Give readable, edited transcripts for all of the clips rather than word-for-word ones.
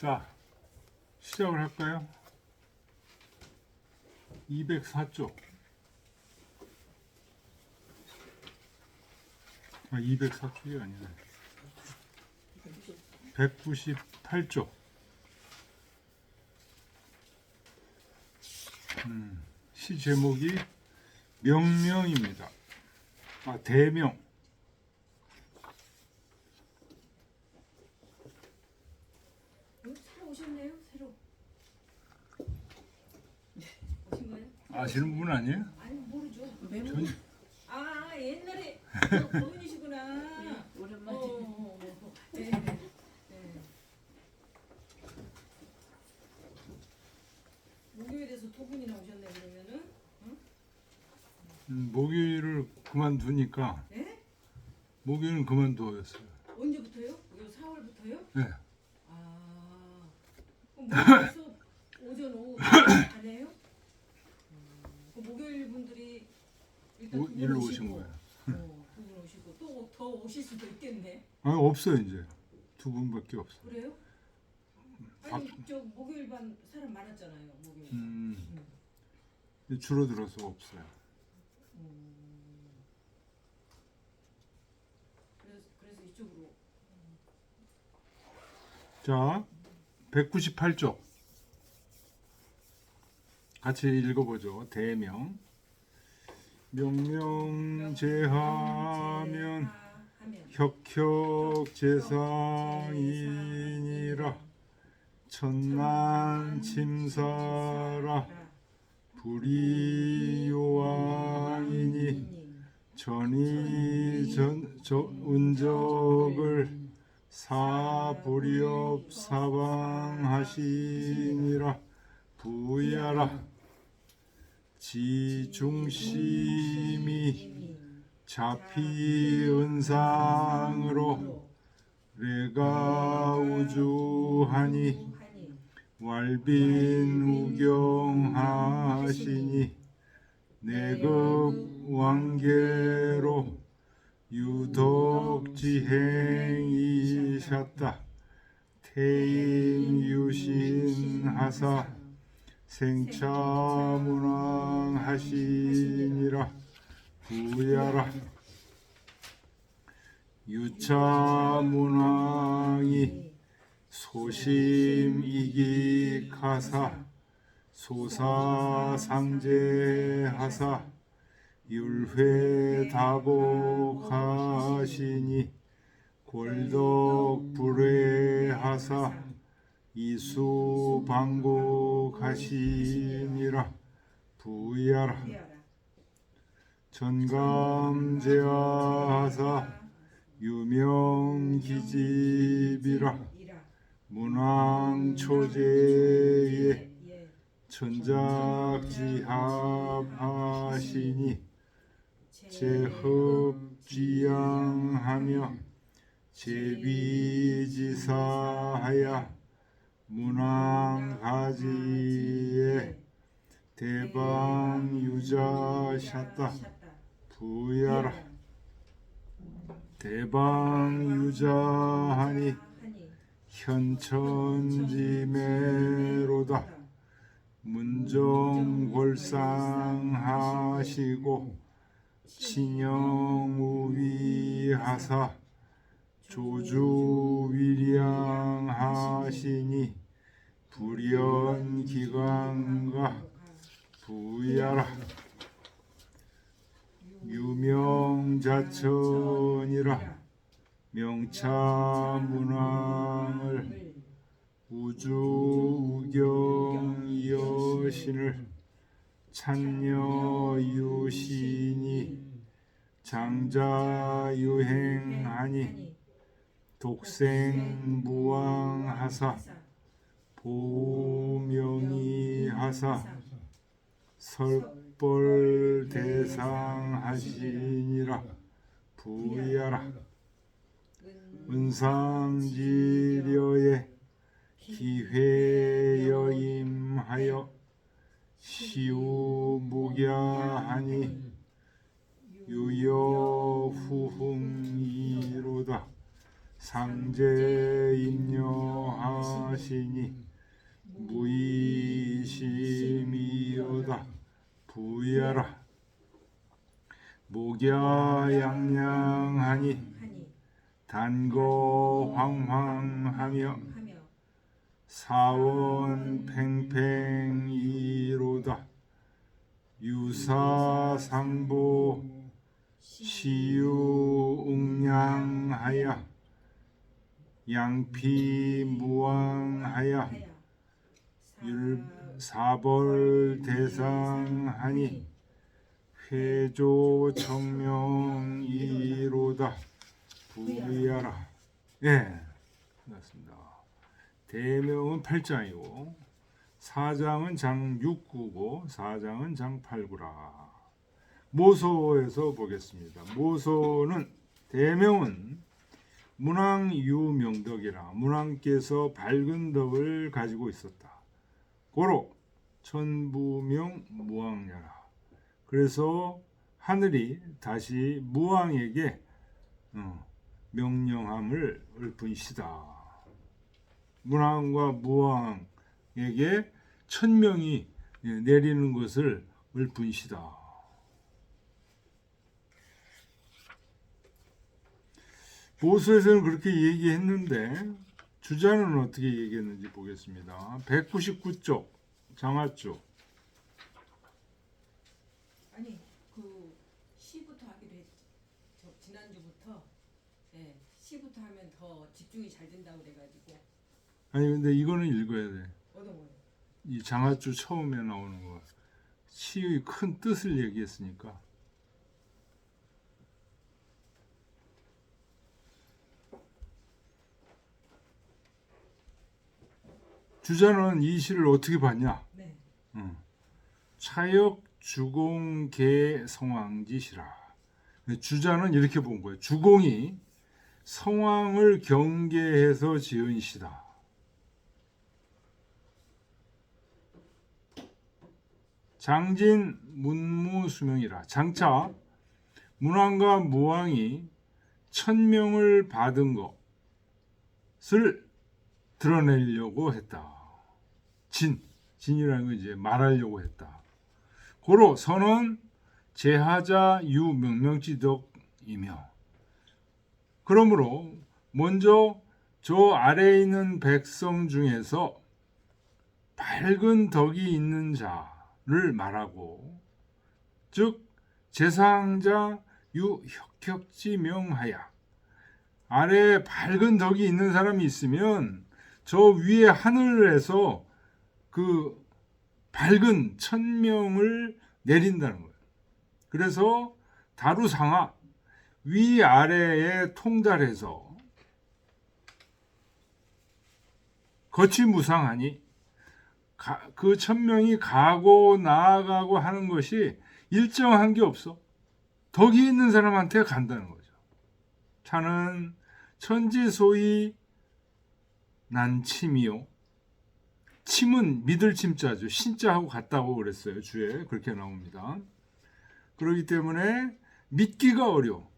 자, 시작을 할까요? 204쪽. 204쪽이 아니네. 198쪽. 시 제목이 명명입니다. 대명. 새로 오셨네요? 새로 오신 거예요? 아시는 분 아니에요? 아니 모르죠. 전, 옛날에 그분이시구나. 오랜만에. 네. 네. 목요일에서 두 분이나 오셨네 그러면은. 응? 목요일을 그만두니까 네? 목요일은 그만두었어요. 언제부터요? 요 4월부터요? 네. 그럼 목요일에서 오전 오후 안 해요? 그 목요일 분들이 일단 두 분 일로 오시고, 오신 거예요. 두 분 오시고 또 더 오실 수도 있겠네. 없어요 이제. 두 분밖에 없어요. 그래요? 아니 저 목요일 반 사람 많았잖아요. 목요일. 줄어들어서 없어요. 그래서 이쪽으로. 자, 198쪽. 같이 읽어보죠. 대명. 명명제하면 혁혁제상이니라. 천만 침사라. 불이요왕이니 전이 은적을 사불이업 사방하시니라. 부야라. 지중심이 자피은상으로 내가 우주하니 왈빈우경하시니 내급 왕계로 유덕지행이셨다. 태임유신하사 생차문왕하시니라. 부야라. 유차문왕이 소심이기카사 소사상제하사 율회다복하시니 골덕불회하사 이수방국하시니라. 부야라. 전감제하사 유명기집이라. 문왕초제에 천작지합하시니 제흡지양하며 제비지사하야 문왕가지에 대방유자셨다. 부야라. 대방유자하니 현천지매로다. 문정골상하시고 친영우위하사 조주위량하시니 불연기관가. 부야라. 유명자천이라. 명차문왕을 우주우경여신을 찬여유신이 장자유행하니 독생무왕하사 보명이하사 설벌대상하시니라. 부야라. 은상지려에 기회여임하여 시우무갸하니 유여후흥이로다. 상제 임녀하시니 무의심이여다 부여라 목야양양하니 단거 황황하며 사원 팽팽이로다 유사상보 시유웅량하여 양피무왕하여 사벌대상하니 회조청명이로다 부여라. 예, 맞습니다. 대명은 8장이고 4장은 장 6구고 4장은 장 8구라. 모소에서 보겠습니다. 모소는 대명은 문왕유명덕이라 문왕께서 밝은 덕을 가지고 있었다. 고로 천부명 무왕야라. 그래서 하늘이 다시 무왕에게 명령함을 읊은시다. 문왕과 무왕에게 천명이 내리는 것을 읊은시다. 모소에서는 그렇게 얘기했는데 주자는 어떻게 얘기했는지 보겠습니다. 199쪽 장하쪽. 아니 그 시부터 하기로 했죠. 지난주부터 시부터 하면 더 집중이 잘 된다고 그래가지고. 아니 근데 이거는 읽어야 돼. 어떤 거요? 이 장하주 처음에 나오는 거. 시의 큰 뜻을 얘기했으니까. 주자는 이 시를 어떻게 봤냐? 네. 차역 주공계 성왕지시라. 주자는 이렇게 본 거예요. 주공이 성왕을 경계해서 지은 시다. 장진 문무수명이라. 장차 문왕과 무왕이 천명을 받은 것을 드러내려고 했다. 진이라는 건 이제 말하려고 했다. 고로 선은 제하자 유명명지덕이며 그러므로 먼저 저 아래에 있는 백성 중에서 밝은 덕이 있는 자를 말하고 즉 제상자 유혁혁지명하야 아래에 밝은 덕이 있는 사람이 있으면 저 위에 하늘에서 그 밝은 천명을 내린다는 거예요. 그래서 다루상하 위아래에 통달해서 거치무상하니 그 천명이 가고 나아가고 하는 것이 일정한 게 없어. 덕이 있는 사람한테 간다는 거죠. 차는 천지소위 난침이요. 침은 믿을 침자죠. 신자하고 같다고 그랬어요. 주에 그렇게 나옵니다. 그렇기 때문에 믿기가 어려워.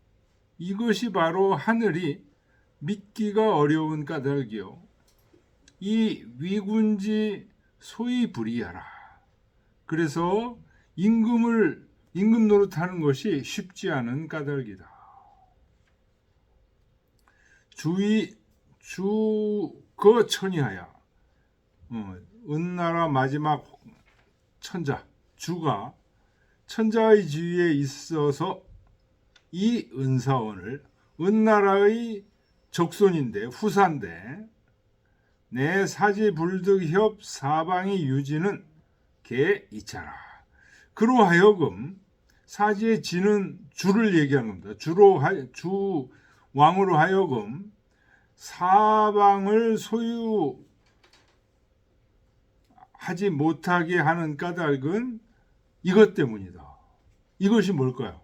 이것이 바로 하늘이 믿기가 어려운 까닭이요. 이 위군지 소위 불이하라. 그래서 임금 노릇하는 것이 쉽지 않은 까닭이다. 주거천이하야. 은나라 마지막 천자 주가 천자의 지위에 있어서 이 은사원을 은나라의 적손인데 후사인데 내 사지 불득협 사방이 유지는 개 이차라. 그로 하여금 사지의 지는 주를 얘기하는 겁니다. 주 왕으로 하여금 사방을 소유하지 못하게 하는 까닭은 이것 때문이다. 이것이 뭘까요?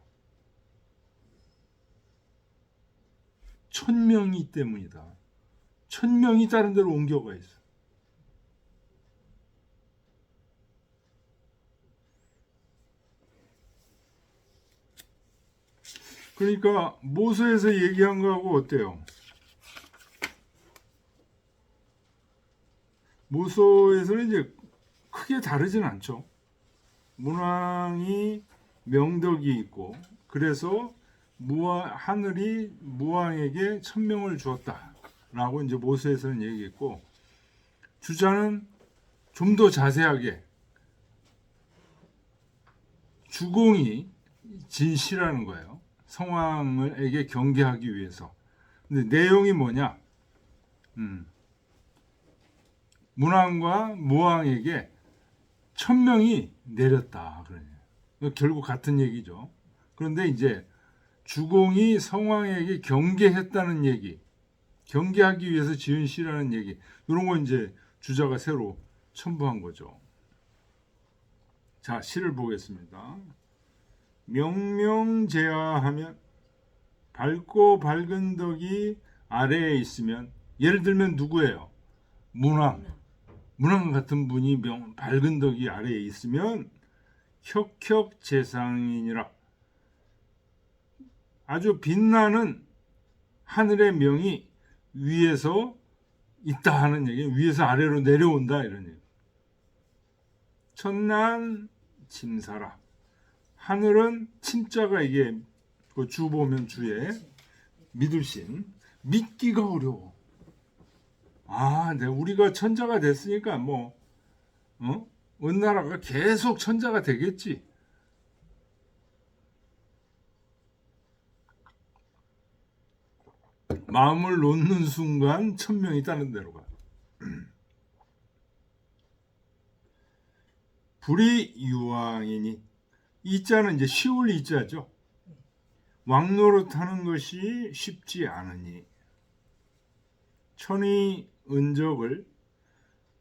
천명이 때문이다. 천명이 다른 데로 옮겨가 있어. 그러니까 모세에서 얘기한 거하고 어때요? 모소에서는 이제 크게 다르진 않죠. 문왕이 명덕이 있고 그래서 하늘이 무왕에게 천명을 주었다라고 이제 모소에서는 얘기했고, 주자는 좀 더 자세하게 주공이 진시라는 거예요. 성왕에게 경계하기 위해서. 근데 내용이 뭐냐? 문왕과 무왕에게 천명이 내렸다. 그러냐. 결국 같은 얘기죠. 그런데 이제 주공이 성왕에게 경계했다는 얘기, 경계하기 위해서 지은 시라는 얘기, 이런 거 이제 주자가 새로 첨부한 거죠. 자, 시를 보겠습니다. 명명제하하면 밝고 밝은 덕이 아래에 있으면, 예를 들면 누구예요? 문왕. 문왕 같은 분이 밝은 덕이 아래에 있으면 혁혁재상이니라. 아주 빛나는 하늘의 명이 위에서 있다 하는 얘기, 위에서 아래로 내려온다 이런 얘기. 천난 침사라. 하늘은 침자가 이게 그 주 보면 주에 믿을신, 믿기가 어려워. 네, 우리가 천자가 됐으니까 은나라가 계속 천자가 되겠지. 마음을 놓는 순간 천명이 다른 데로 가. 불이 유왕이니, 이자는 이제 쉬울 이자죠. 왕노릇하는 것이 쉽지 않으니, 천의 은적을,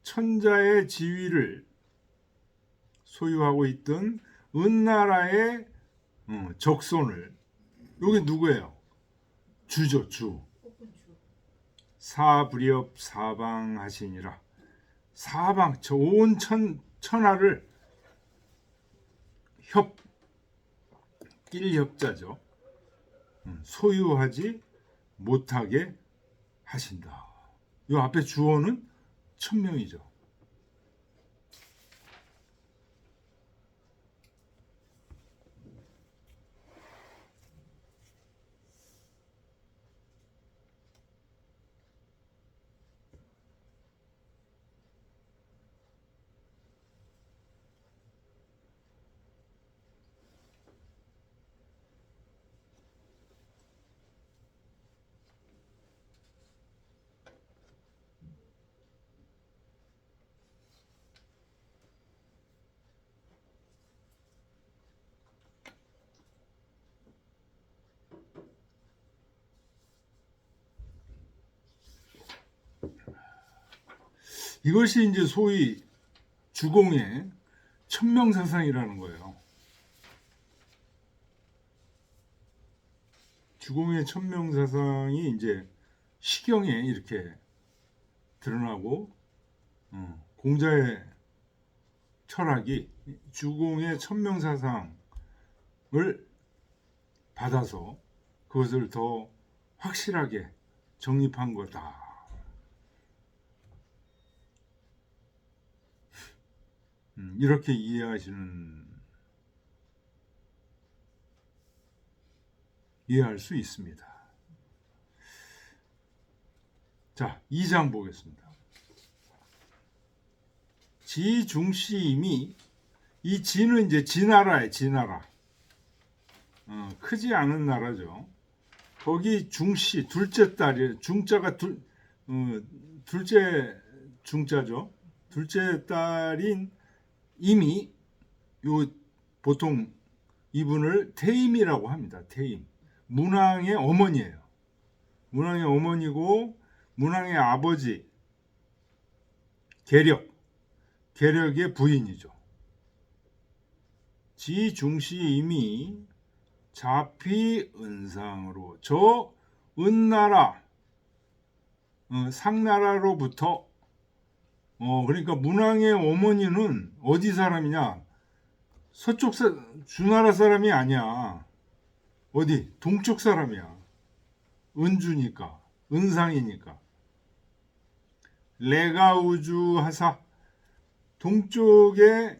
천자의 지위를 소유하고 있던 은나라의 적손을, 여기 누구예요? 주죠, 주. 사불이업 사방하시니라. 사방, 저 온 천하를 낄협자죠. 소유하지 못하게 하신다. 이 앞에 주어는 천명이죠. 이것이 이제 소위 주공의 천명사상이라는 거예요. 주공의 천명사상이 이제 시경에 이렇게 드러나고, 공자의 철학이 주공의 천명사상을 받아서 그것을 더 확실하게 정립한 거다. 이렇게 이해할 수 있습니다. 자, 2장 보겠습니다. 지중시임이, 이 지는 이제 지나라예요, 지나라. 크지 않은 나라죠. 거기 중시, 둘째 딸이, 중자가 둘째 중자죠. 둘째 딸인 임이, 보통 이분을 태임이라고 합니다. 태임. 문왕의 어머니예요. 문왕의 어머니고, 문왕의 아버지 계력의 부인이죠. 지중시임이 자피 은상으로, 저 은나라, 상나라로부터, 그러니까 문왕의 어머니는 어디 사람이냐? 서쪽 주나라 사람이 아니야. 어디? 동쪽 사람이야. 은주니까, 은상이니까. 레가우주 하사 동쪽에서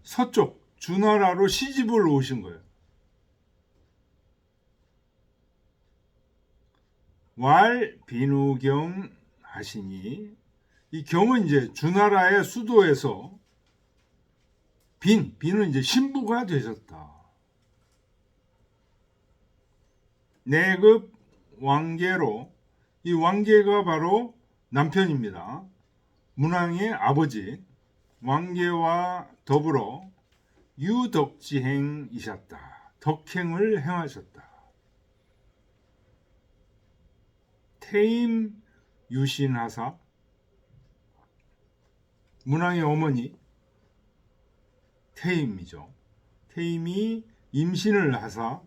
서쪽 주나라로 시집을 오신 거예요. 왈 비누경 하시니 이 경은 이제 주나라의 수도에서 비는 이제 신부가 되셨다. 내급 왕계로 이 왕계가 바로 남편입니다. 문왕의 아버지 왕계와 더불어 유덕지행이셨다. 덕행을 행하셨다. 태임 유신하사 문왕의 어머니 태임이죠. 태임이 임신을 하사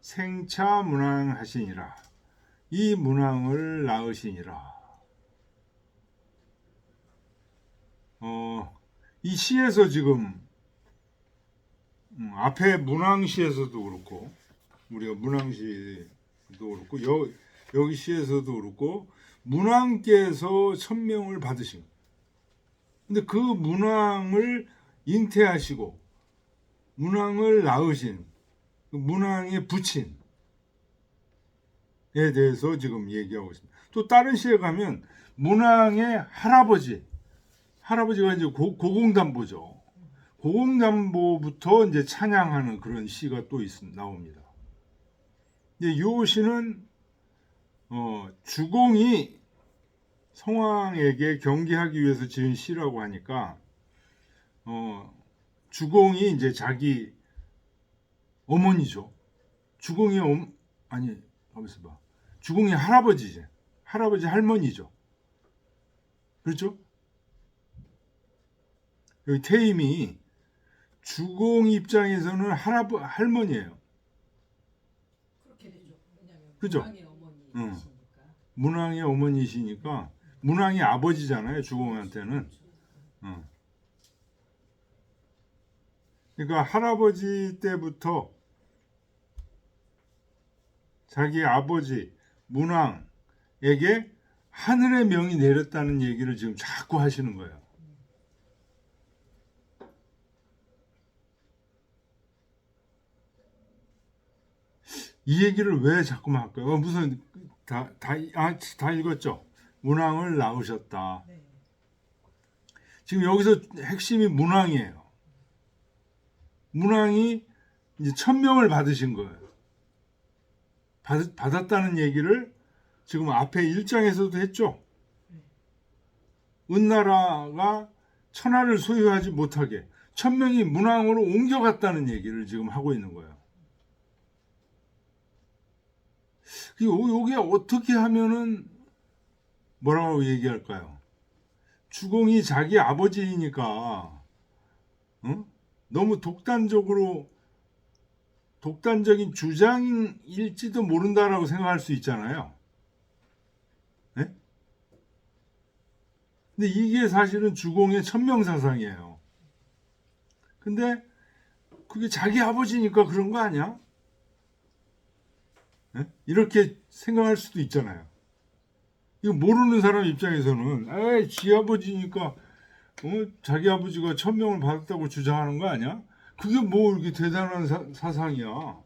생차 문왕하시니라. 이 문왕을 낳으시니라. 이 시에서 지금 앞에 문왕시에서도 그렇고 우리가 문왕시도 그렇고 여기 시에서도 그렇고 문왕께서 천명을 받으신. 근데 그 문왕을 잉태하시고 문왕을 낳으신 그 문왕의 부친에 대해서 지금 얘기하고 있습니다. 또 다른 시에 가면 문왕의 할아버지가 이제 고공담보죠. 고공담보부터 이제 찬양하는 그런 시가 또 나옵니다. 근데 이 시는 주공이 성왕에게 경계하기 위해서 지은 시라고 하니까 주공이 이제 자기 어머니죠. 주공이 가만있어 봐. 주공이 할아버지지. 할아버지 할머니죠. 그렇죠? 여기 태임이 주공 입장에서는 할머니예요. 그렇게 되죠. 왜냐하면 그죠? 문왕의 어머니이시니까. 문왕의 어머니시니까 문왕이 아버지잖아요. 주공한테는. 그러니까 할아버지 때부터 자기 아버지 문왕에게 하늘의 명이 내렸다는 얘기를 지금 자꾸 하시는 거예요. 이 얘기를 왜 자꾸만 할까요? 무슨 다 읽었죠? 문왕을 낳으셨다. 네. 지금 여기서 핵심이 문왕이에요. 문왕이 이제 천명을 받으신 거예요. 받았다는 얘기를 지금 앞에 1장에서도 했죠. 은나라가 천하를 소유하지 못하게 천명이 문왕으로 옮겨갔다는 얘기를 지금 하고 있는 거예요. 요게 어떻게 하면은 뭐라고 얘기할까요? 주공이 자기 아버지이니까 너무 독단적인 주장일지도 모른다라고 생각할 수 있잖아요. 네? 근데 이게 사실은 주공의 천명사상이에요. 근데 그게 자기 아버지니까 그런 거 아니야? 네? 이렇게 생각할 수도 있잖아요. 이거 모르는 사람 입장에서는 지 아버지니까 자기 아버지가 천명을 받았다고 주장하는 거 아니야? 그게 뭐 이렇게 대단한 사상이야.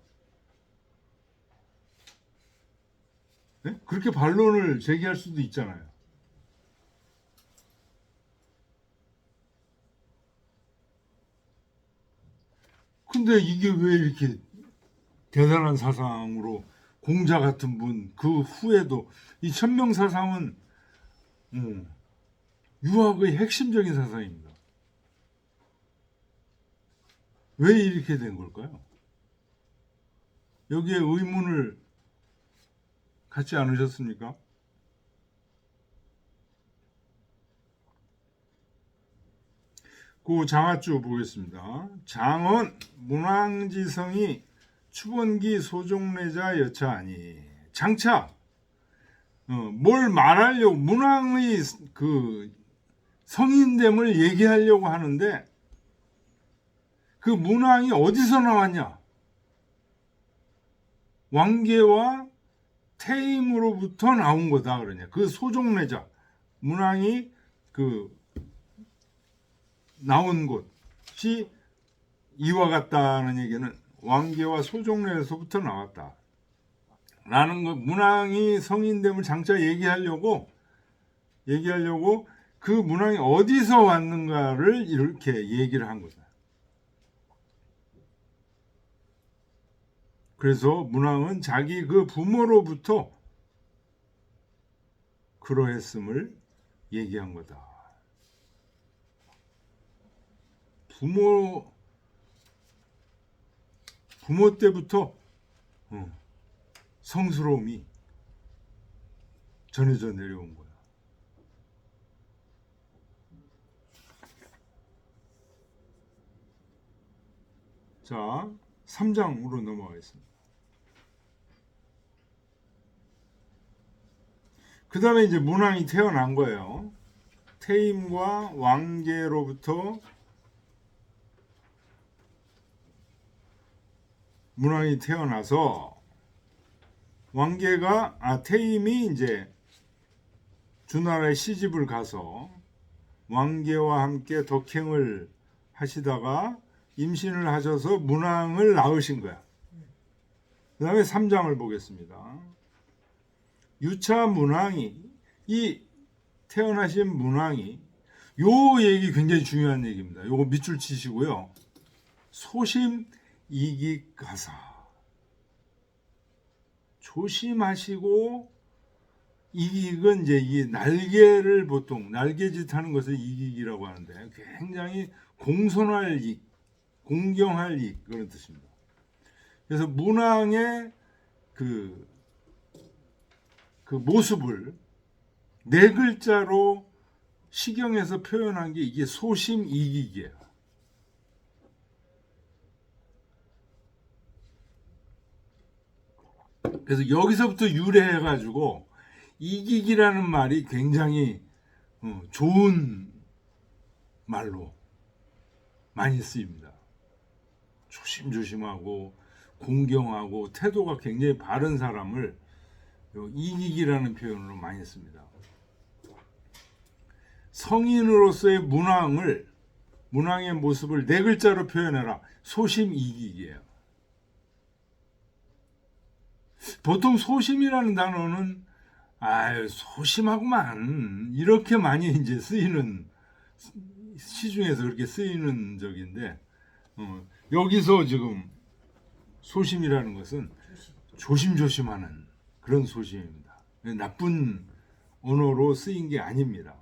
네? 그렇게 반론을 제기할 수도 있잖아요. 근데 이게 왜 이렇게 대단한 사상으로 공자 같은 분 그 후에도 이 천명사상은 유학의 핵심적인 사상입니다. 왜 이렇게 된 걸까요? 여기에 의문을 갖지 않으셨습니까? 그 장하주 보겠습니다. 장언 문왕지성이 추본기 소종래자 여차하니 장차 뭘 말하려고 문왕의 그 성인됨을 얘기하려고 하는데 그 문왕이 어디서 나왔냐? 왕계와 태임으로부터 나온 거다 그러냐. 그 소종래자 문왕이 그 나온 곳이 이와 같다는 얘기는 왕계와 소종래에서부터 나왔다. 라는 거, 문왕이 성인됨을 장차 얘기하려고 그 문왕이 어디서 왔는가를 이렇게 얘기를 한 거다. 그래서 문왕은 자기 그 부모로부터 그러했음을 얘기한 거다. 부모 때부터 성스러움이 전해져 내려온 거야. 자, 3장으로 넘어가겠습니다. 그 다음에 이제 문왕이 태어난 거예요. 태임과 왕계로부터 문왕이 태어나서 태임이 이제 주나라에 시집을 가서 왕계와 함께 덕행을 하시다가 임신을 하셔서 문왕을 낳으신 거야. 그 다음에 3장을 보겠습니다. 유차 문왕이, 이 태어나신 문왕이, 요 얘기 굉장히 중요한 얘기입니다. 요거 밑줄 치시고요. 소심 이기가사, 조심하시고, 이기익은 이제 이 날개를 보통 날개짓 하는 것을 이기기라고 하는데 굉장히 공손할 익, 공경할 익 그런 뜻입니다. 그래서 문왕의 그 모습을 네 글자로 시경에서 표현한 게 이게 소심 이기기예요. 그래서 여기서부터 유래해가지고 이기기라는 말이 굉장히 좋은 말로 많이 쓰입니다. 조심조심하고 공경하고 태도가 굉장히 바른 사람을 이기기라는 표현으로 많이 씁니다. 성인으로서의 문왕의 모습을 네 글자로 표현해라. 소심 이기기예요. 보통 소심이라는 단어는 소심하구만 이렇게 많이 이제 쓰이는, 시중에서 그렇게 쓰이는 적인데 여기서 지금 소심이라는 것은 조심조심하는 그런 소심입니다. 나쁜 언어로 쓰인 게 아닙니다.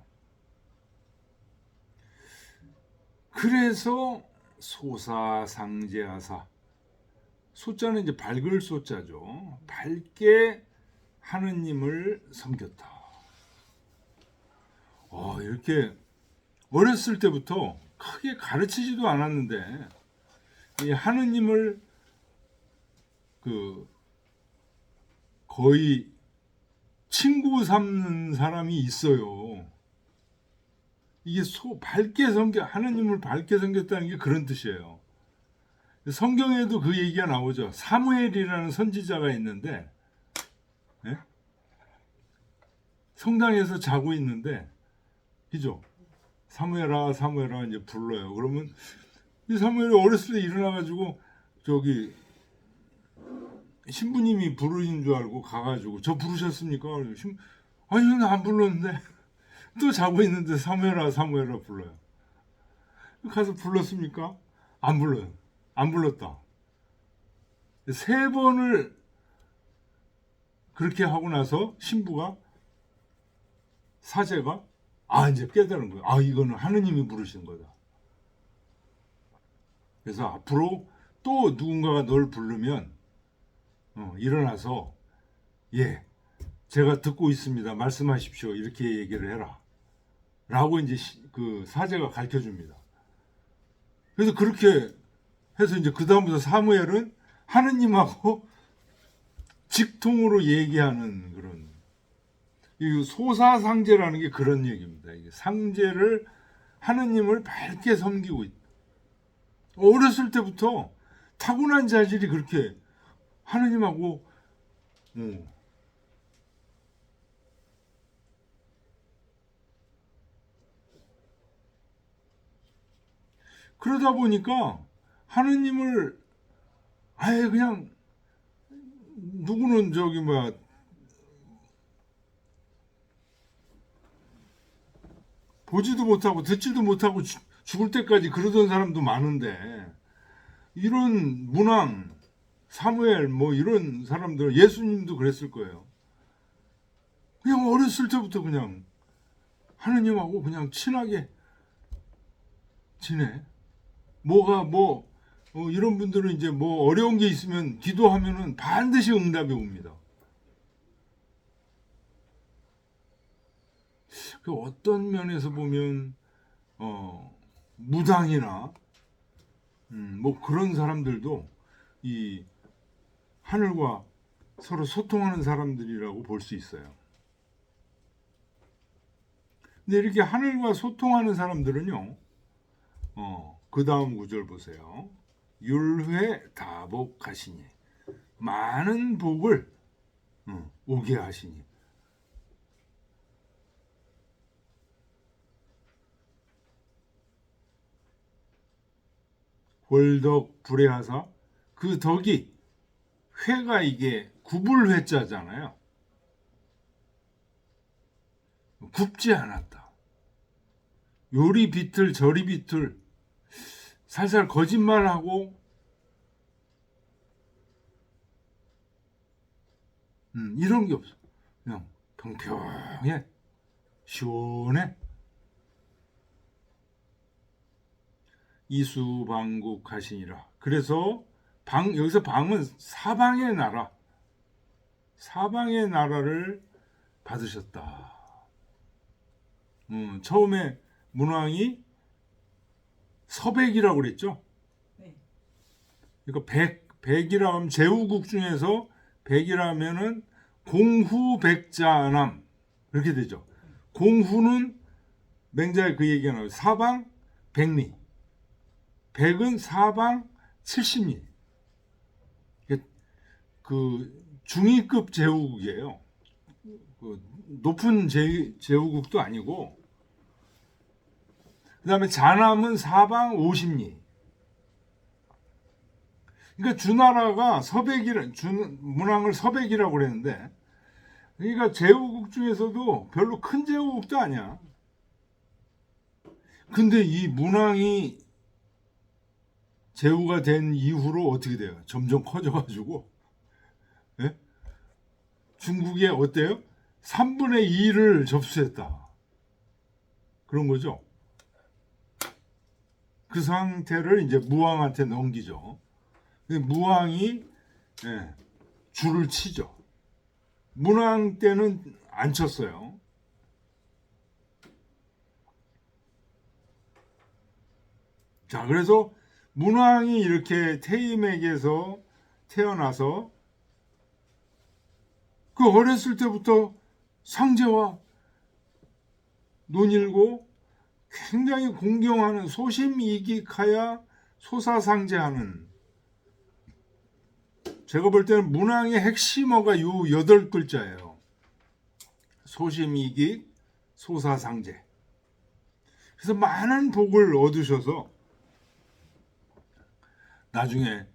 그래서 소사상제하사, 소자는 이제 밝을 소자죠. 밝게 하느님을 섬겼다. 이렇게 어렸을 때부터 크게 가르치지도 않았는데 이 하느님을 거의 친구 삼는 사람이 있어요. 이게 하느님을 밝게 섬겼다는 게 그런 뜻이에요. 성경에도 그 얘기가 나오죠. 사무엘이라는 선지자가 있는데, 네? 성당에서 자고 있는데, 그죠? 사무엘아, 사무엘아 이제 불러요. 그러면 이 사무엘이 어렸을 때 일어나가지고 신부님이 부르신 줄 알고 가가지고 저 부르셨습니까? 아니 나 안 불렀는데 또 자고 있는데 사무엘아, 사무엘아 불러요. 가서 불렀습니까? 안 불러요. 안 불렀다. 3번을 그렇게 하고 나서 신부가, 사제가 이제 깨달은 거예요. 이거는 하느님이 부르신 거다. 그래서 앞으로 또 누군가가 널 부르면 일어나서 제가 듣고 있습니다. 말씀하십시오. 이렇게 얘기를 해라. 라고 이제 그 사제가 가르쳐 줍니다. 그래서 그렇게 해서 이제 그 다음부터 사무엘은 하느님하고 직통으로 얘기하는 그런, 이 소사상제라는 게 그런 얘기입니다. 이게 상제를, 하느님을 밝게 섬기고 있다. 어렸을 때부터 타고난 자질이 그렇게 하느님하고 그러다 보니까 하느님을 아예 그냥 누구는 저기 뭐야 보지도 못하고 듣지도 못하고 죽을 때까지 그러던 사람도 많은데 이런 문왕 사무엘 뭐 이런 사람들 예수님도 그랬을 거예요. 그냥 어렸을 때부터 그냥 하느님하고 그냥 친하게 지내. 뭐가 뭐 이런 분들은 이제 뭐 어려운 게 있으면 기도하면은 반드시 응답이 옵니다. 그 어떤 면에서 보면 무당이나 뭐 그런 사람들도 이 하늘과 서로 소통하는 사람들이라고 볼 수 있어요. 근데 이렇게 하늘과 소통하는 사람들은요, 그 다음 구절 보세요. 율회 다복하시니 많은 복을 오게 하시니. 월덕 불회하사 그 덕이 회가 이게 구불회자잖아요. 굽지 않았다. 요리 비틀 저리 비틀 살살 거짓말하고 이런 게 없어. 그냥 평평해 시원해. 이수방국하시니라. 그래서 여기서 방은 사방의 나라, 사방의 나라를 받으셨다. 처음에 문왕이 서백이라고 그랬죠. 네. 그러니까 백이라 하면 제후국 중에서 백이라면은 공후백자남 이렇게 되죠. 공후는 맹자의 그 얘기가 나와요. 사방 백리. 백은 사방 70리. 그 중위급 제후국이에요. 그 높은 제후국도 아니고. 그 다음에 자남은 사방 50리. 그러니까 주나라가 문왕을 서백이라고 그랬는데, 그러니까 제후국 중에서도 별로 큰 제후국도 아니야. 근데 이 문왕이 제후가 된 이후로 어떻게 돼요? 점점 커져가지고, 예? 중국에 어때요? 3분의 2를 접수했다. 그런 거죠. 그 상태를 이제 무왕한테 넘기죠. 무왕이 줄을 치죠. 문왕 때는 안 쳤어요. 자, 그래서 문왕이 이렇게 태임에게서 태어나서 그 어렸을 때부터 상제와 논일고 굉장히 공경하는 소심이익하야 소사상제하는, 제가 볼 때는 문왕의 핵심어가 요 8글자예요. 소심이익, 소사상제. 그래서 많은 복을 얻으셔서 나중에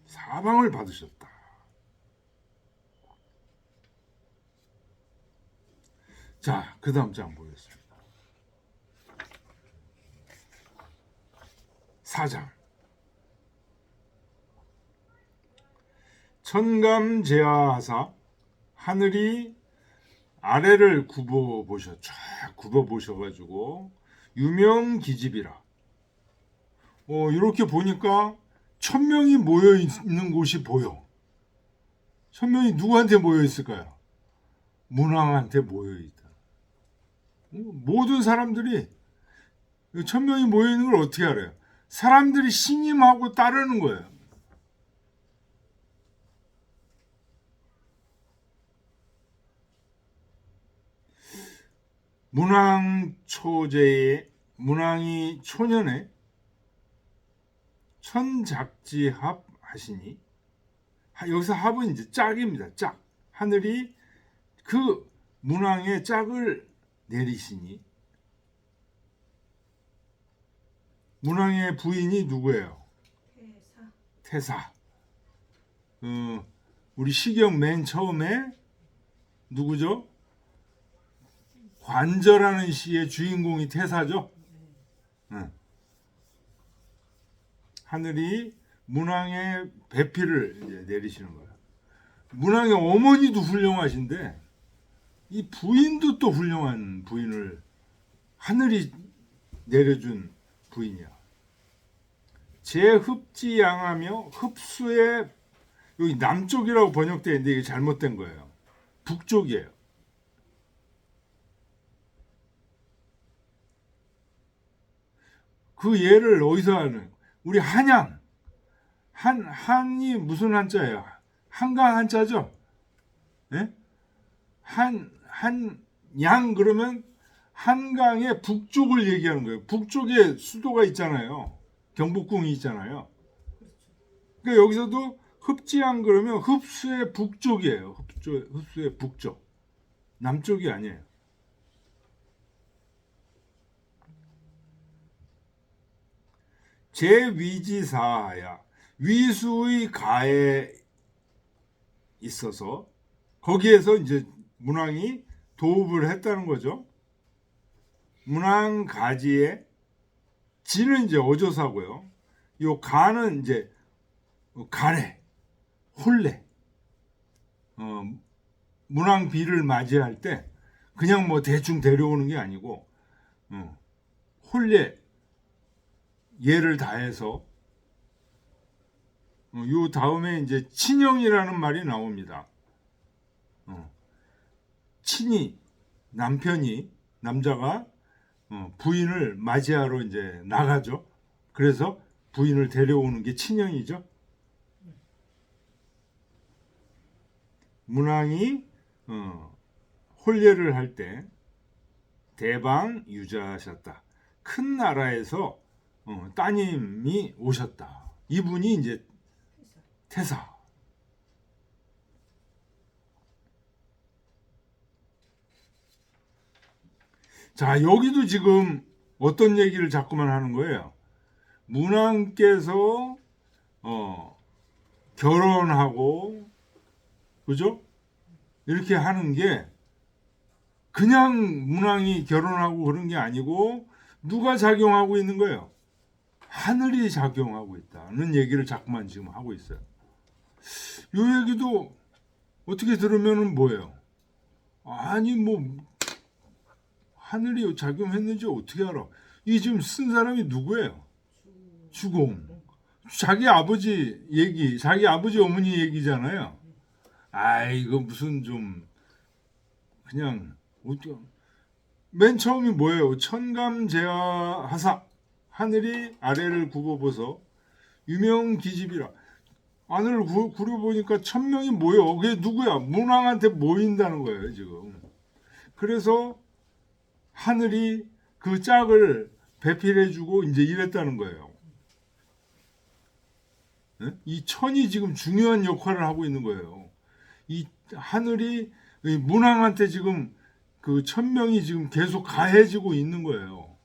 사방을 받으셨다. 자, 그 다음 장 보겠습니다. 4장. 천감제하하사 하늘이 아래를 쫙 굽어 보셔가지고 유명기집이라. 이렇게 보니까 1000명이 모여 있는 곳이 보여. 1000명이 누구한테 모여 있을까요? 문왕한테 모여 있다. 모든 사람들이 1000명이 모여 있는 걸 어떻게 알아요? 사람들이 신임하고 따르는 거예요. 문왕이 초년에 천작지합 하시니, 여기서 합은 이제 짝입니다. 짝. 하늘이 그 문왕의 짝을 내리시니 문왕의 부인이 누구예요? 태사. 태사. 우리 시경 맨 처음에 누구죠? 관저라는 시의 주인공이 태사죠. 응. 하늘이 문왕의 배필을 이제 내리시는 거예요. 문왕의 어머니도 훌륭하신데 이 부인도 또 훌륭한 부인을 하늘이 내려준 부인이야. 제흡지양하며 흡수의 여기 남쪽이라고 번역되어 있는데 이게 잘못된 거예요. 북쪽이에요. 그 예를 어디서 하는? 우리 한양. 한이 무슨 한자예요? 한강 한자죠? 예? 한양 그러면 한강의 북쪽을 얘기하는 거예요. 북쪽에 수도가 있잖아요. 경복궁이 있잖아요. 그러니까 여기서도 흡지양 그러면 흡수의 북쪽이에요. 흡수의 북쪽. 남쪽이 아니에요. 제위지사하야 위수의 가에 있어서 거기에서 이제 문왕이 도읍을 했다는 거죠. 문왕 가지에 지는 이제 어조사고요. 요 가는 이제 가래, 혼례. 문왕 비를 맞이할 때 그냥 뭐 대충 데려오는 게 아니고 혼례 예를 다해서 요 다음에 이제 친형이라는 말이 나옵니다. 친이 남편이 남자가 부인을 맞이하러 이제 나가죠. 그래서 부인을 데려오는 게 친형이죠. 문왕이 혼례를 할 때 대방 유자하셨다. 큰 나라에서 따님이 오셨다. 이분이 이제 태사. 자, 여기도 지금 어떤 얘기를 자꾸만 하는 거예요. 문왕께서 결혼하고 그죠? 이렇게 하는 게 그냥 문왕이 결혼하고 그런 게 아니고 누가 작용하고 있는 거예요? 하늘이 작용하고 있다는 얘기를 자꾸만 지금 하고 있어요. 이 얘기도 어떻게 들으면은 뭐예요? 아니 뭐 하늘이 작용했는지 어떻게 알아? 이 지금 쓴 사람이 누구예요? 주공. 자기 아버지 얘기, 자기 아버지 어머니 얘기잖아요. 아 이거 무슨 좀 그냥 어떻게 맨 처음이 뭐예요? 천감제하하사 하늘이 아래를 굽어보서 유명기집이라 하늘을 구려보니까 천명이 모여. 그게 누구야? 문왕한테 모인다는 거예요 지금. 그래서 하늘이 그 짝을 배필해주고 이제 이랬다는 거예요. 이 천이 지금 중요한 역할을 하고 있는 거예요. 이 하늘이 문왕한테 지금 그 천명이 지금 계속 가해지고 있는 거예요.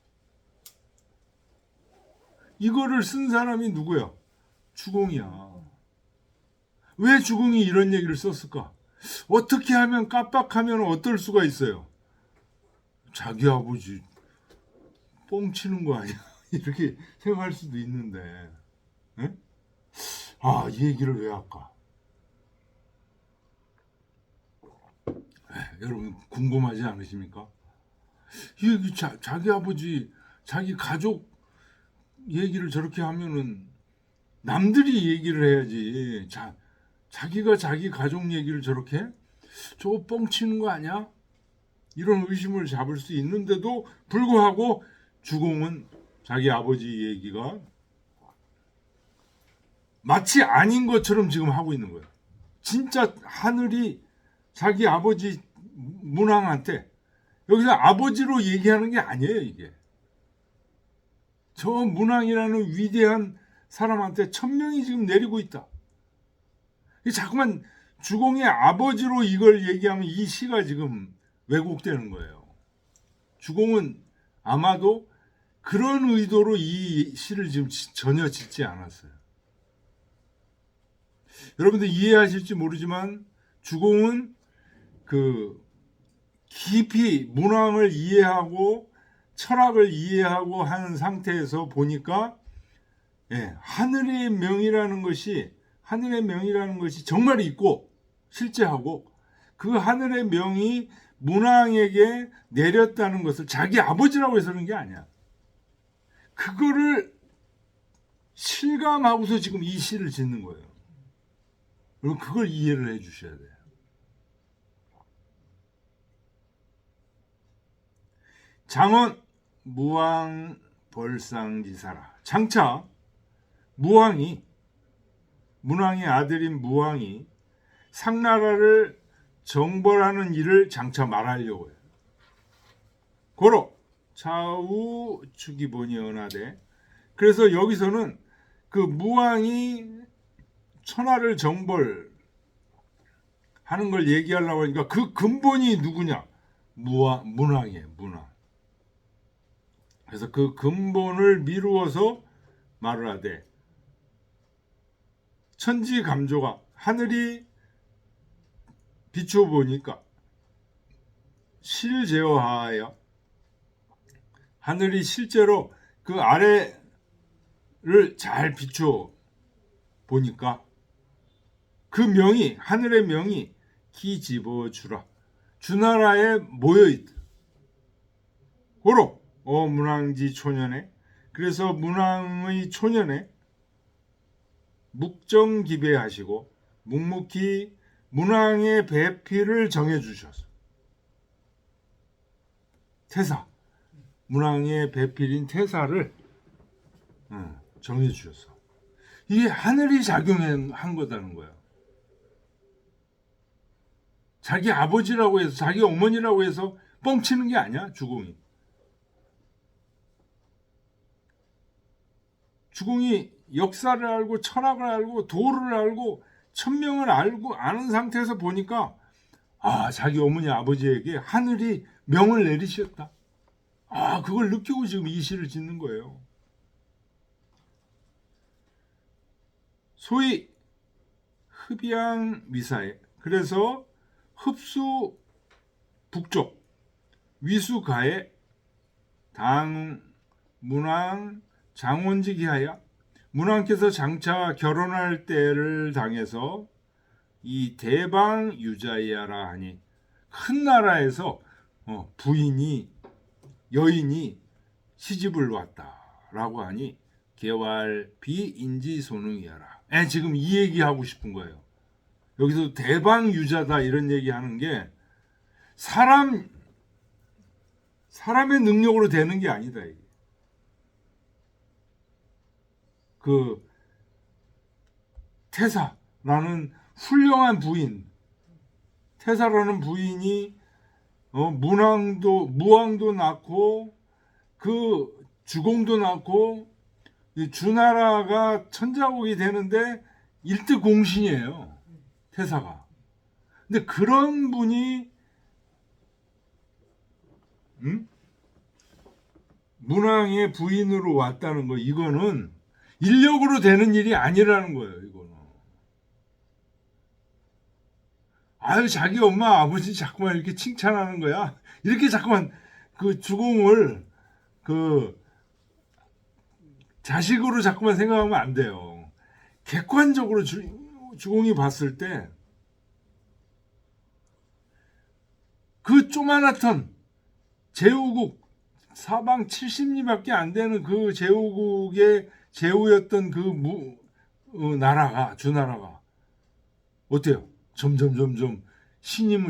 이거를 쓴 사람이 누구야? 주공이야. 왜 주공이 이런 얘기를 썼을까? 어떻게 하면 깜빡하면 어떨 수가 있어요? 자기 아버지 뻥치는 거 아니야? 이렇게 생각할 수도 있는데, 에? 아, 이 얘기를 왜 할까? 여러분 궁금하지 않으십니까? 이 얘기 자기 아버지, 자기 가족 얘기를 저렇게 하면은 남들이 얘기를 해야지. 자기가 자기 가족 얘기를 저렇게 해? 저거 뻥치는 거 아니야? 이런 의심을 잡을 수 있는데도 불구하고 주공은 자기 아버지 얘기가 마치 아닌 것처럼 지금 하고 있는 거예요. 진짜 하늘이 자기 아버지 문왕한테 여기서 아버지로 얘기하는 게 아니에요. 이게 저 문왕이라는 위대한 사람한테 천명이 지금 내리고 있다. 자꾸만 주공의 아버지로 이걸 얘기하면 이 시가 지금 왜곡되는 거예요. 주공은 아마도 그런 의도로 이 시를 지금 전혀 짓지 않았어요. 여러분들 이해하실지 모르지만 주공은 그 깊이 문왕을 이해하고 철학을 이해하고 하는 상태에서 보니까 하늘의 명이라는 것이 정말 있고 실제하고 그 하늘의 명이 문왕에게 내렸다는 것을 자기 아버지라고 해서 그런 게 아니야. 그거를 실감하고서 지금 이 시를 짓는 거예요. 그럼 그걸 이해를 해 주셔야 돼요. 장원 무왕 벌상지사라. 장차 문왕의 아들인 무왕이 상나라를 정벌하는 일을 장차 말하려고 해요. 고로 차후 추기본이 언하되, 그래서 여기서는 그 무왕이 천하를 정벌하는 걸 얘기하려고 하니까 그 근본이 누구냐? 문왕이에요. 문왕. 그래서 그 근본을 미루어서 말을 하되, 천지감조가 하늘이 비춰보니까 실제어하여 하늘이 실제로 그 아래를 잘 비춰 보니까 그 명이, 하늘의 명이 기집어주라, 주나라에 모여있다. 고로 문왕지 초년에, 그래서 문왕의 초년에 묵정기배하시고 묵묵히 문왕의 배필을 정해주셔서, 태사, 문왕의 배필인 태사를 정해주셔서, 이게 하늘이 작용한 거다는 거예요. 자기 아버지라고 해서, 자기 어머니라고 해서 뻥치는 게 아니야. 주공이 역사를 알고 철학을 알고 도를 알고 천명을 알고 아는 상태에서 보니까 자기 어머니 아버지에게 하늘이 명을 내리셨다. 그걸 느끼고 지금 이 시를 짓는 거예요. 소위 흡양 위사에, 그래서 흡수 북쪽 위수가에 당 문왕 장원직이하여, 문왕께서 장차 결혼할 때를 당해서 이 대방 유자이하라 하니, 큰 나라에서 여인이 시집을 왔다라고 하니 개왈 비인지 소능이하라. 지금 이 얘기하고 싶은 거예요. 여기서 대방 유자다 이런 얘기하는 게 사람의 능력으로 되는 게 아니다. 이게. 그 태사라는 훌륭한 부인, 태사라는 부인이 무왕도 낳고 그 주공도 낳고 주나라가 천자국이 되는데 일득공신이에요. 태사가. 근데 그런 분이 문왕의 부인으로 왔다는 거, 이거는 인력으로 되는 일이 아니라는 거예요. 이거는. 자기 엄마 아버지 자꾸만 이렇게 칭찬하는 거야. 이렇게 자꾸만 그 주공을 그 자식으로 자꾸만 생각하면 안 돼요. 객관적으로 주공이 봤을 때 그 조만하던 제후국, 사방 70리밖에 안 되는 그 제후국의 제후였던 그 나라가, 주나라가 어때요? 점점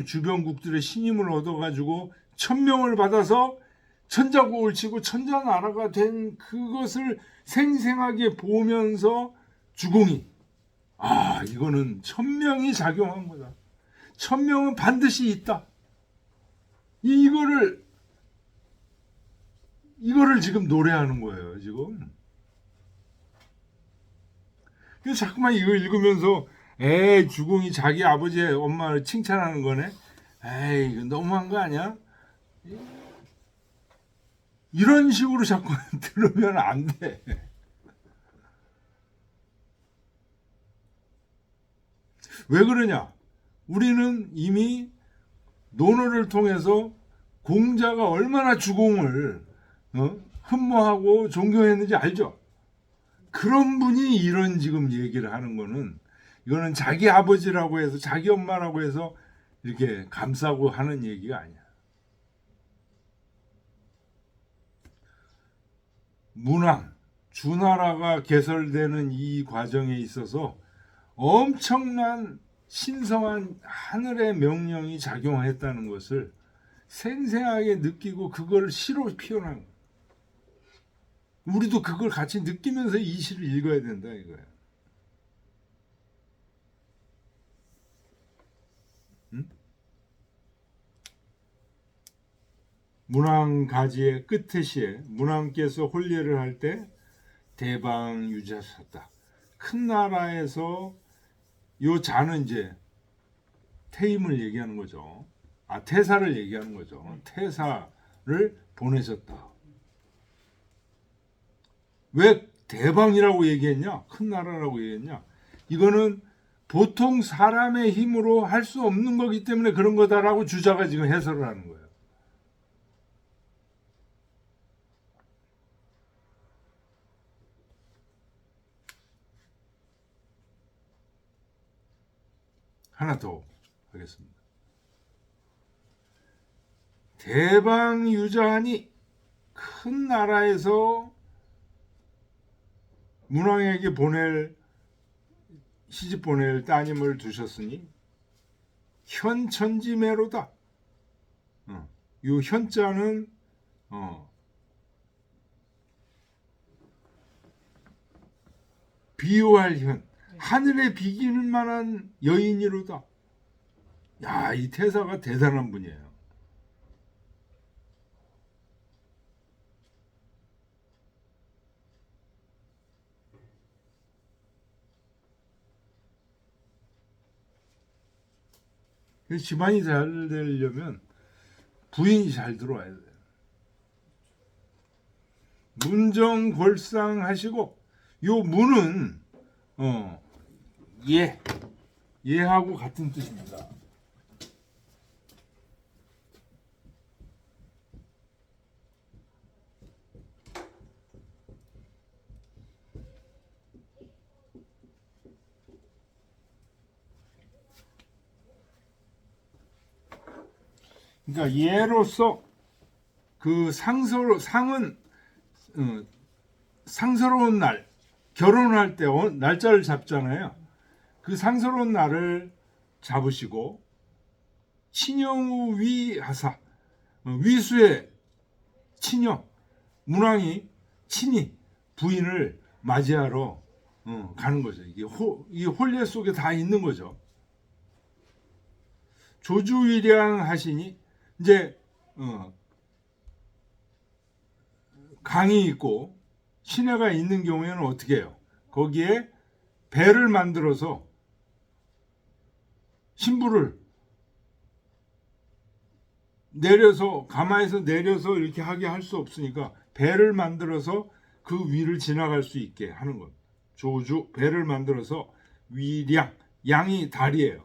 주변국들의 신임을 얻어가지고 천명을 받아서 천자국을 치고 천자나라가 된 그것을 생생하게 보면서 주공이 이거는 천명이 작용한 거다. 천명은 반드시 있다. 이거를 지금 노래하는 거예요. 지금. 그래서 자꾸만 이거 읽으면서 주공이 자기 아버지의 엄마를 칭찬하는 거네. 에이, 이거 너무한 거 아니야? 이런 식으로 자꾸 들으면 안 돼. 왜 그러냐? 우리는 이미 논어를 통해서 공자가 얼마나 주공을 흠모하고 존경했는지 알죠? 그런 분이 이런 지금 얘기를 하는 거는, 이거는 자기 아버지라고 해서, 자기 엄마라고 해서 이렇게 감싸고 하는 얘기가 아니야. 문왕, 주나라가 개설되는 이 과정에 있어서 엄청난 신성한 하늘의 명령이 작용했다는 것을 생생하게 느끼고 그걸 시로 표현한 거예요. 우리도 그걸 같이 느끼면서 이 시를 읽어야 된다 이거예요. 응? 문왕가지의 끝에 시에 문왕께서 혼례를 할 때 대방유자셨다. 큰 나라에서 요 자는 이제 태임을 얘기하는 거죠. 태사를 얘기하는 거죠. 태사를 보내셨다. 왜 대방이라고 얘기했냐? 큰 나라라고 얘기했냐? 이거는 보통 사람의 힘으로 할 수 없는 거기 때문에 그런 거다라고 주자가 지금 해설을 하는 거예요. 하나 더 하겠습니다. 대방유자하니 큰 나라에서 문왕에게 시집 보낼 따님을 두셨으니 현천지매로다. 이 현자는 비유할 현, 하늘에 비기는 만한 여인이로다. 야, 이 태사가 대단한 분이에요. 집안이 잘 되려면 부인이 잘 들어와야 돼요. 문정골상하시고, 요 문은 예하고 같은 뜻입니다. 그러니까 예로서 그 상은 상서로운 날, 결혼할 때 날짜를 잡잖아요. 그 상서로운 날을 잡으시고 친형우 위하사, 위수의 친형 문왕이 친히 부인을 맞이하러 가는 거죠. 이 혼례 속에 다 있는 거죠. 조주위량 하시니 이제 강이 있고 시내가 있는 경우에는 어떻게 해요? 거기에 배를 만들어서 신부를 내려서 가마에서 내려서 이렇게 하게 할 수 없으니까 배를 만들어서 그 위를 지나갈 수 있게 하는 것. 조주 배를 만들어서 위량, 양이 다리예요.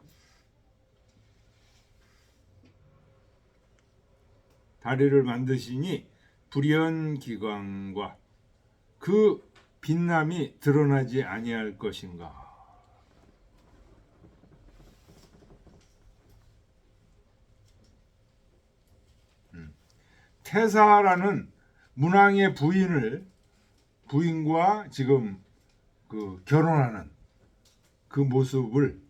다리를 만드시니 불연기광과 그 빛남이 드러나지 아니할 것인가. 태사라는 문왕의 부인과 지금 그 결혼하는 그 모습을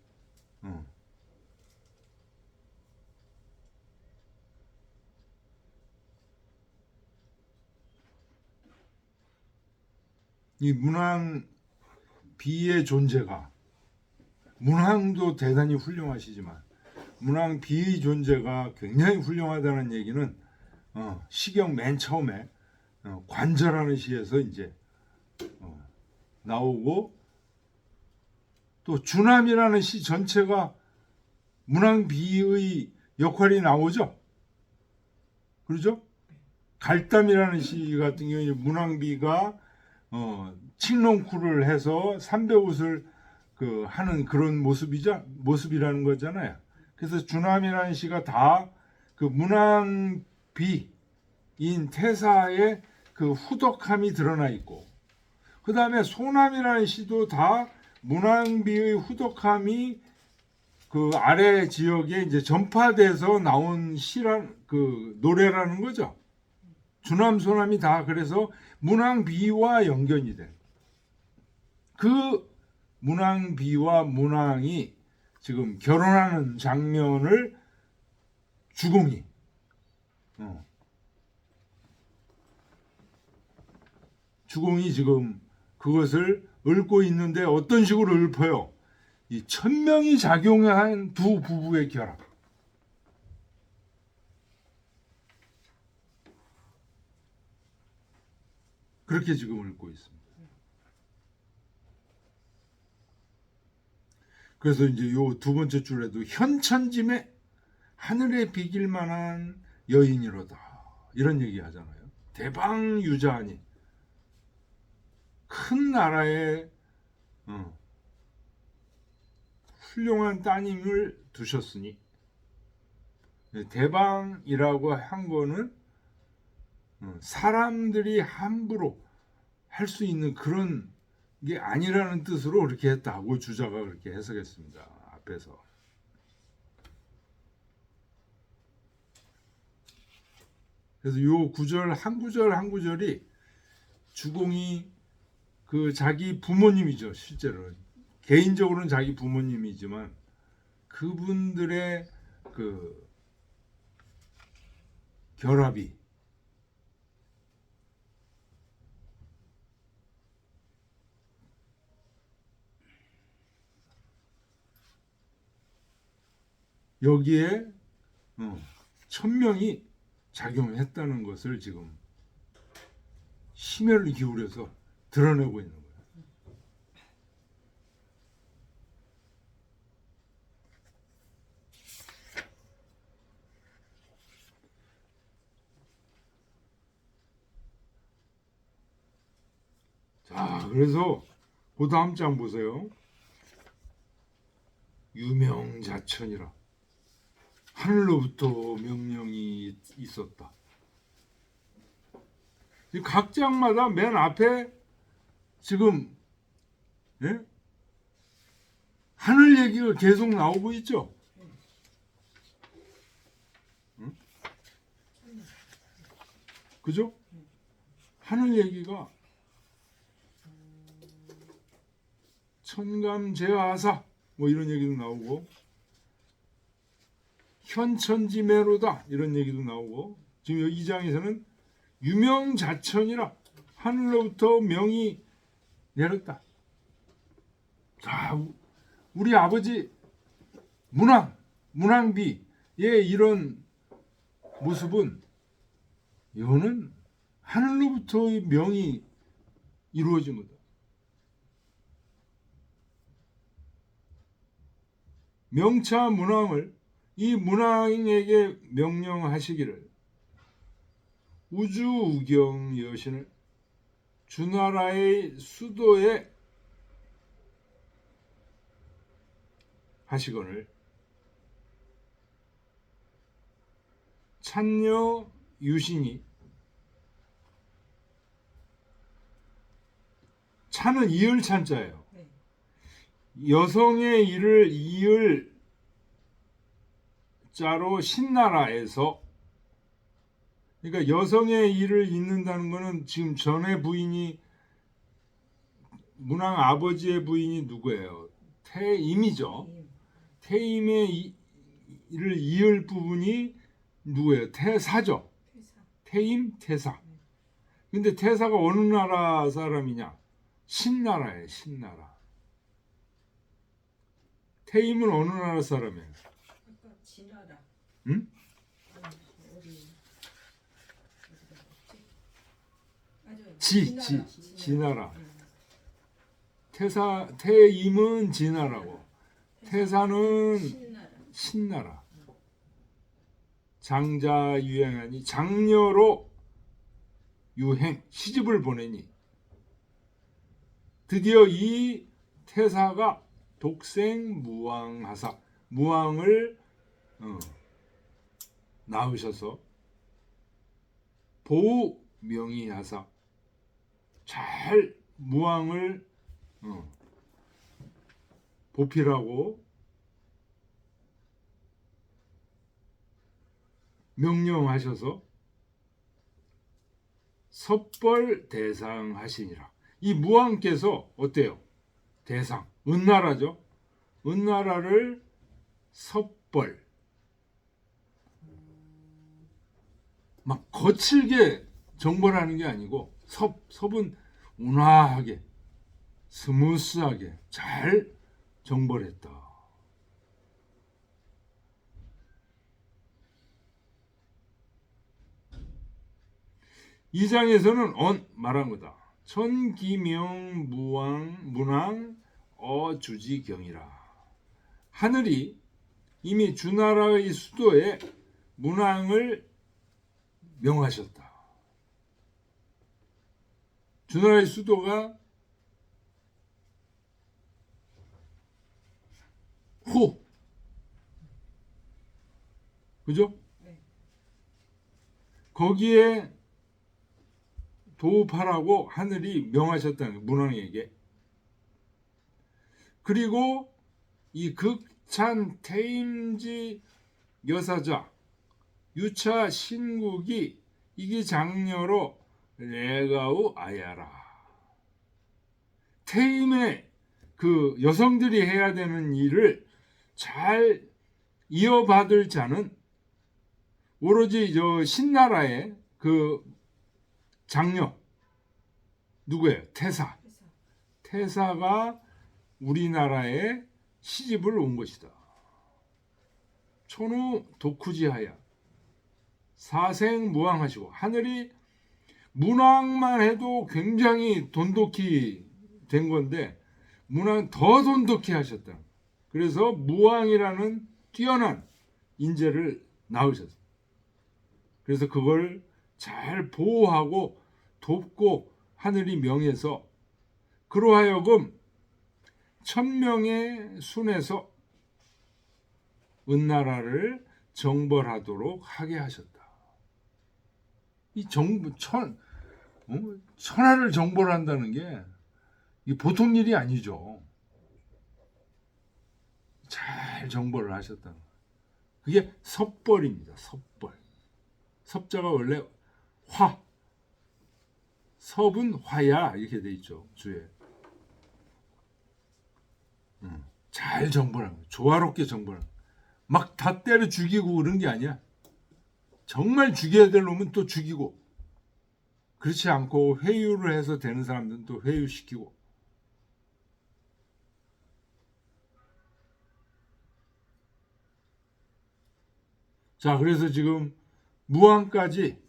이 문왕 비의 존재가, 문왕도 대단히 훌륭하시지만 문왕 비의 존재가 굉장히 훌륭하다는 얘기는 시경 맨 처음에 관절하는 시에서 이제 나오고, 또 주남이라는 시 전체가 문왕 비의 역할이 나오죠. 그렇죠? 갈담이라는 시 같은 경우에 문항비가 칡롱쿨을 해서 삼배옷을 그 하는 그런 모습이라는 거잖아요. 그래서 주남이라는 시가 다 그 문항비인 태사의 그 후덕함이 드러나 있고, 그 다음에 소남이라는 시도 다 문항비의 후덕함이 그 아래 지역에 이제 전파돼서 나온 그 노래라는 거죠. 주남, 소남이 다 그래서 문항비와 연결이 돼. 그 문항비와 문항이 지금 결혼하는 장면을 주공이 주공이 지금 그것을 읊고 있는데 어떤 식으로 읊어요? 이 천명이 작용한 두 부부의 결합. 그렇게 지금 읊고 있습니다. 그래서 이제 요 두 번째 줄에도 현천짐에 하늘에 비길 만한 여인이로다 이런 얘기 하잖아요. 대방유자하니 큰 나라에 훌륭한 따님을 두셨으니, 대방이라고 한 거는 사람들이 함부로 할 수 있는 그런 게 아니라는 뜻으로 그렇게 했다고 주자가 그렇게 해석했습니다. 앞에서. 그래서 요 구절 한 구절이 주공이 그 자기 부모님이죠. 실제로는 개인적으로는 자기 부모님이지만 그분들의 그 결합이 여기에 천명이 작용했다는 것을 지금 심혈을 기울여서 드러내고 있는 거예요. 자, 그래서 그 다음 장 보세요. 유명자천이라 하늘로부터 명령이 있었다. 각 장마다 맨 앞에 지금 하늘 얘기가 계속 나오고 있죠. 응? 그죠? 하늘 얘기가 천감제하사 뭐 이런 얘기도 나오고, 현천지매로다 이런 얘기도 나오고, 지금 이 장에서는 유명자천이라 하늘로부터 명이 내렸다. 자, 우리 아버지 문항비의 이런 모습은 이거는 하늘로부터의 명이 이루어진 거다. 명차 문항을 이 문항에게 명령하시기를 우주우경 여신을 주나라의 수도에 하시거늘 찬여 유신이, 차는 이을 찬자예요. 여성의 일을 이을 자로 신나라에서, 그러니까 여성의 일을 잇는다는 것은 지금 전에 부인이 문왕 아버지의 부인이 누구예요? 태임이죠. 태임의 일을 이을 부분이 누구예요? 태사죠. 태임, 태사. 근데 태사가 어느 나라 사람이냐? 신나라예요. 신나라. 태임은 어느 나라 사람이에요? 진화라. 응? 진나라. 태임은 진나라고, 태사는 신나라. 장자 유행하니 장녀로 유행 시집을 보내니 드디어 이 태사가 독생 무왕하사 무왕을 낳으셔서 보우 명의하사 잘 무왕을 보필하고 명령하셔서 섭벌 대상하시니라. 이 무왕께서 어때요? 대상, 은나라죠. 은나라를 섭벌, 막 거칠게 정벌하는 게 아니고 섭은 온화하게 스무스하게 잘 정벌했다. 이 장에서는 말한 거다. 천기명 문왕 어주지경이라. 하늘이 이미 주나라의 수도에 문왕을 명하셨다. 주나라의 수도가 호, 그죠? 네. 거기에 도읍하라고 하늘이 명하셨다는 거예요, 문왕에게. 그리고 이 극찬 태임지 여사자 유차 신국이 이기 장녀로 레가우 아야라. 태임의 그 여성들이 해야 되는 일을 잘 이어받을 자는 오로지 저 신나라의 그 장녀 누구예요? 태사. 태사가 우리나라에 시집을 온 것이다. 천우 독후지하야 사생무왕하시고 하늘이 문왕만 해도 굉장히 돈독히 된 건데 문왕 더 돈독히 하셨다. 그래서 무왕이라는 뛰어난 인재를 낳으셨어요. 그래서 그걸 잘 보호하고 돕고 하늘이 명해서 그로하여금 1000명의 순에서 은나라를 정벌하도록 하게 하셨다. 이 천하를 정벌한다는 게 보통 일이 아니죠. 잘 정벌을 하셨다는 거예요. 그게 섭벌입니다. 섭벌. 섭자가 원래 화, 섭은 화야 이렇게 돼 있죠. 주에. 잘 정벌하는 거예요. 조화롭게 정벌하는 거예요. 막 다 때려 죽이고 그런 게 아니야. 정말 죽여야 될 놈은 또 죽이고, 그렇지 않고 회유를 해서 되는 사람들은 또 회유시키고. 자, 그래서 지금 무왕까지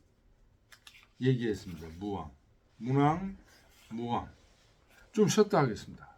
얘기했습니다. 무왕, 문왕, 무왕. 좀 쉬었다 하겠습니다.